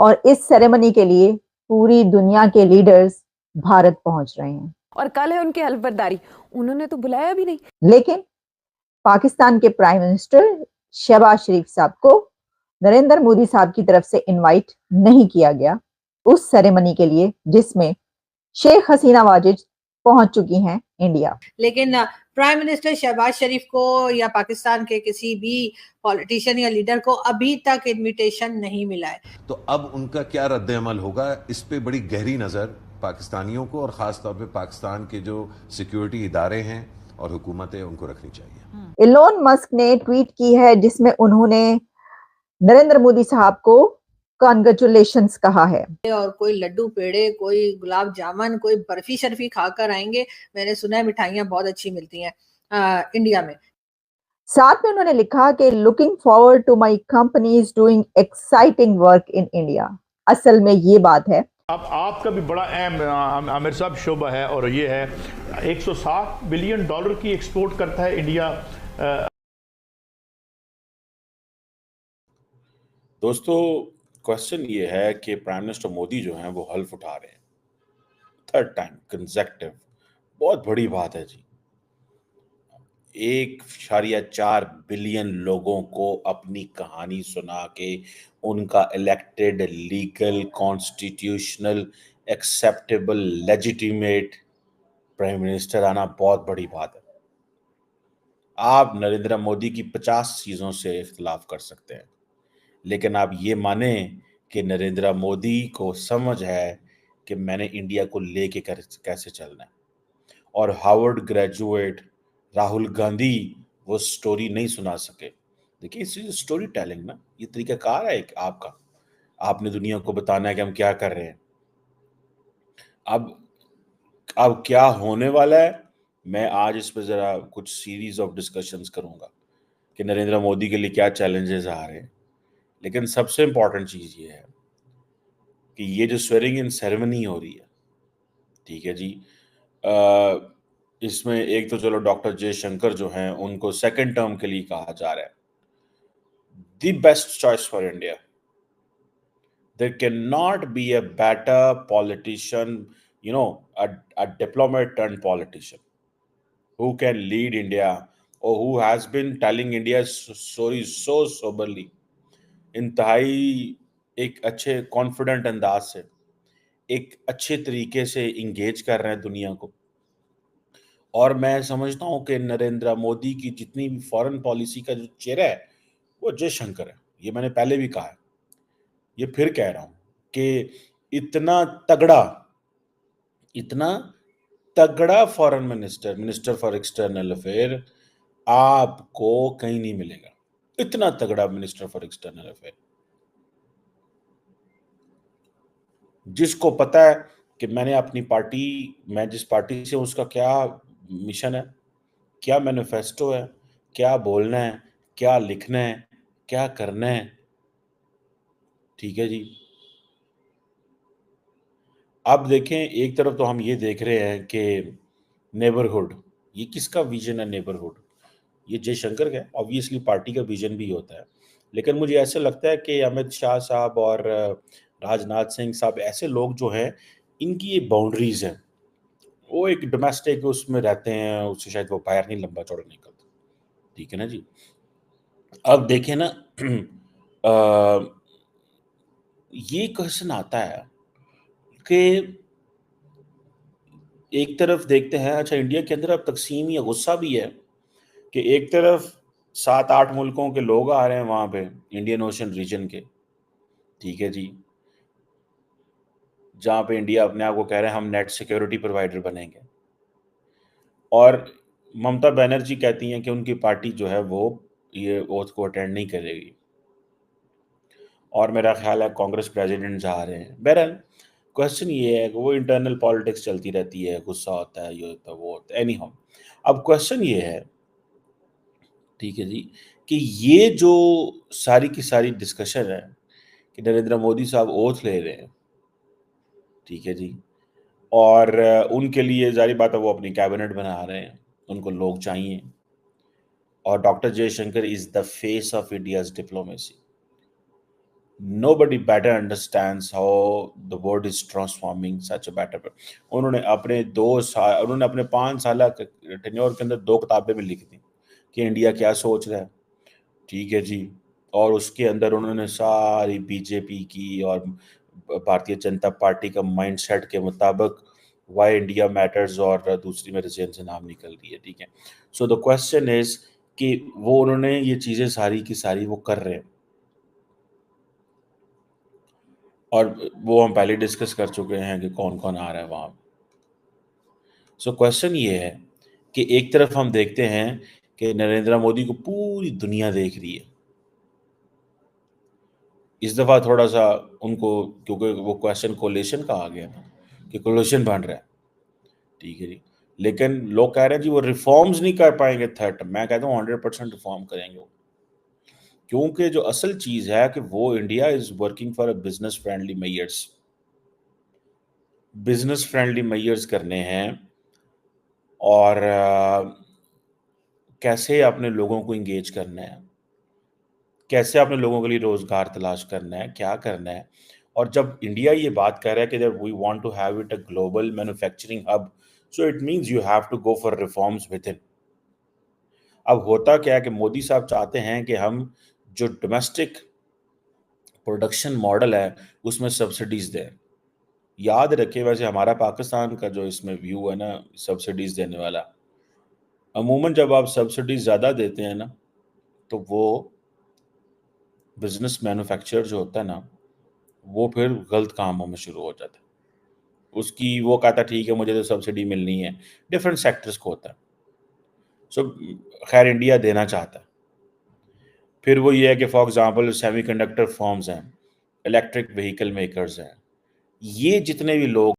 और इस सेरेमनी के लिए पूरी दुनिया के लीडर्स भारत पहुंच रहे हैं। और कल है उनकी हलफबरदारी, उन्होंने तो बुलाया भी नहीं। लेकिन पाकिस्तान के प्राइम मिनिस्टर शहबाज शरीफ साहब को नरेंद्र मोदी साहब की तरफ से इनवाइट नहीं किया गया उस सेरेमनी के लिए जिसमें शेख हसीना वाजिद पहुंच चुकी हैं इंडिया। लेकिन प्राइम मिनिस्टर शहबाज शरीफ को या पाकिस्तान के किसी भी पॉलिटिशियन या लीडर को अभी तक इनविटेशन नहीं मिला है। तो अब उनका क्या रद्द अमल होगा, इस पे बड़ी गहरी नजर पाकिस्तानियों को और खास तौर पे पाकिस्तान के जो सिक्योरिटी इदारे हैं और हुकूमतें उनको रखनी चाहिए। इलोन मस्क ने ट्वीट की है जिसमें उन्होंने नरेंद्र मोदी साहब को कॉन्ग्रेचुलेशंस कहा है। और कोई लड्डू पेड़े, कोई गुलाब जामुन, कोई बर्फी शर्फी खाकर आएंगे। मैंने सुना है मिठाइयां बहुत अच्छी मिलती हैं इंडिया में। साथ में उन्होंने लिखा कि looking forward to my company is doing exciting work in India. असल में ये बात है। अब आपका भी बड़ा अहम आमिर साहब शोबा है और ये है 160 बिलियन डॉलर की एक्सपोर्ट करता है इंडिया। दोस्तों, क्वेश्चन ये है कि प्राइम मिनिस्टर मोदी जो हैं वो हल्फ उठा रहे हैं 3rd टाइम कंसेक्टिव। बहुत बड़ी बात है जी। 1.4 बिलियन लोगों को अपनी कहानी सुना के उनका elected, legal, constitutional, acceptable, legitimate prime minister आना बहुत बड़ी बात है। आप नरेंद्र मोदी की 50 चीज़ों से इख्तिलाफ कर सकते हैं, लेकिन आप ये माने कि नरेंद्र मोदी को समझ है कि मैंने इंडिया को लेके कैसे चलना है। और हार्वर्ड ग्रेजुएट राहुल गांधी वो स्टोरी नहीं सुना सके। देखिए, इस स्टोरी टेलिंग ना, ये तरीकाकार है एक आपका। आपने दुनिया को बताना है कि हम क्या कर रहे हैं। अब क्या होने वाला है, मैं आज इस पर जरा कुछ सीरीज ऑफ डिस्कशंस करूंगा कि नरेंद्र मोदी के लिए क्या चैलेंजेस आ रहे हैं। लेकिन सबसे इंपॉर्टेंट चीज ये है कि ये जो स्वेरिंग इन सेरेमनी हो रही है, ठीक है जी, इसमें एक तो चलो डॉक्टर जयशंकर जो हैं उनको 2nd टर्म के लिए कहा जा रहा है। The best choice for India. There can not be a better politician, a diplomat turned politician who can lead India or who has been telling India's story so soberly, इंतहाई एक अच्छे confident अंदाज से, एक अच्छे तरीके से इंगेज कर रहे हैं दुनिया को। और मैं समझता हूं कि नरेंद्र मोदी की जितनी भी फॉरेन पॉलिसी का जो चेहरा है वो जयशंकर है। ये मैंने पहले भी कहा है, ये फिर कह रहा हूं कि इतना तगड़ा foreign minister for external affair आपको कहीं नहीं मिलेगा। इतना तगड़ा मिनिस्टर फॉर एक्सटर्नल अफेयर, जिसको पता है कि मैं जिस पार्टी से उसका क्या मिशन है, क्या मैनिफेस्टो है, क्या बोलना है, क्या लिखना है, क्या करना है। ठीक है जी। अब देखें, एक तरफ तो हम ये देख रहे हैं कि नेबरहुड, ये किसका विजन है नेबरहुड? ये जयशंकर का है। ऑब्वियसली पार्टी का विजन भी होता है, लेकिन मुझे ऐसा लगता है कि अमित शाह साहब और राजनाथ सिंह साहब ऐसे लोग जो हैं, इनकी ये बाउंड्रीज हैं। वो एक डोमेस्टिक उसमें रहते हैं, उससे शायद वो बाहर नहीं लंबा चौड़ा निकलता। ठीक है ना जी। अब देखें ना, ये क्वेश्चन आता है कि एक तरफ देखते हैं, अच्छा इंडिया के अंदर अब तकसीम या गुस्सा भी है कि एक तरफ 7-8 मुल्कों के लोग आ रहे हैं वहां पे, इंडियन ओशन रीजन के, ठीक है जी, जहां पे इंडिया अपने आप को कह रहे हैं हम नेट सिक्योरिटी प्रोवाइडर बनेंगे। और ममता बनर्जी कहती हैं कि उनकी पार्टी जो है वो ये ओथ को अटेंड नहीं करेगी। और मेरा ख्याल है कांग्रेस प्रेसिडेंट जा रहे हैं। बहरहाल क्वेश्चन ये है कि वो इंटरनल पॉलिटिक्स चलती रहती है, गुस्सा होता है, ये होता है, वो होता है। एनी हाउ, अब क्वेश्चन ये है, ठीक है जी, कि ये जो सारी की सारी डिस्कशन है कि नरेंद्र मोदी साहब ओथ ले रहे हैं, ठीक है जी, और उनके लिए जारी बात है वो अपनी कैबिनेट बना रहे हैं, उनको लोग चाहिए। और doctor Jaishankar is the face of India's diplomacy. nobody better understands how the world is transforming such a better way. उन्होंने अपने 5 साल टेन्योर के अंदर 2 किताबें में लिख दी कि इंडिया क्या सोच रहा है, ठीक है जी। और उसके अंदर उन्होंने सारी बीजेपी की और भारतीय जनता पार्टी का माइंडसेट के मुताबिक वाई इंडिया मैटर्स और दूसरी मेरे ज़हन से नाम निकल रही है, ठीक है। सो द क्वेश्चन इज कि वो उन्होंने ये चीज़ें सारी की सारी वो कर रहे हैं, और वो हम पहले डिस्कस कर चुके हैं कि कौन कौन आ रहा है वहाँ। सो क्वेश्चन ये है कि एक तरफ हम देखते हैं कि नरेंद्र मोदी को पूरी दुनिया देख रही है। इस दफ़ा थोड़ा सा उनको, क्योंकि वो क्वेश्चन कोलेशन का आ गया ना कि कोलेशन बन रहा है, ठीक है जी। लेकिन लोग कह रहे हैं जी वो रिफॉर्म्स नहीं कर पाएंगे थर्ड। मैं कहता हूँ 100% रिफॉर्म करेंगे वो, क्योंकि जो असल चीज़ है कि वो India is working for a business friendly measures. Business friendly measures करने हैं, और कैसे अपने लोगों को इंगेज करना है, कैसे अपने लोगों के लिए रोजगार तलाश करना है, क्या करना है। और जब इंडिया ये बात कर रहा है कि we want to have it a global manufacturing hub, so it means you have to go for reforms within. अब होता क्या है कि मोदी साहब चाहते हैं कि हम जो डोमेस्टिक प्रोडक्शन मॉडल है उसमें सब्सिडीज दें। याद रखें, वैसे हमारा पाकिस्तान का जो इसमें व्यू है ना सब्सिडीज देने वाला, अमूमन जब आप सब्सिडीज ज़्यादा देते हैं ना तो वो बिजनेस मैन्युफैक्चर जो होता है ना वो फिर गलत कामों में शुरू हो जाता है। उसकी वो कहता ठीक है मुझे तो सब्सिडी मिलनी है, डिफरेंट सेक्टर्स को होता है। सो खैर इंडिया देना चाहता है। फिर वो ये है कि फॉर एग्जांपल सेमीकंडक्टर फर्म्स हैं, इलेक्ट्रिक व्हीकल मेकर्स हैं, ये जितने भी लोग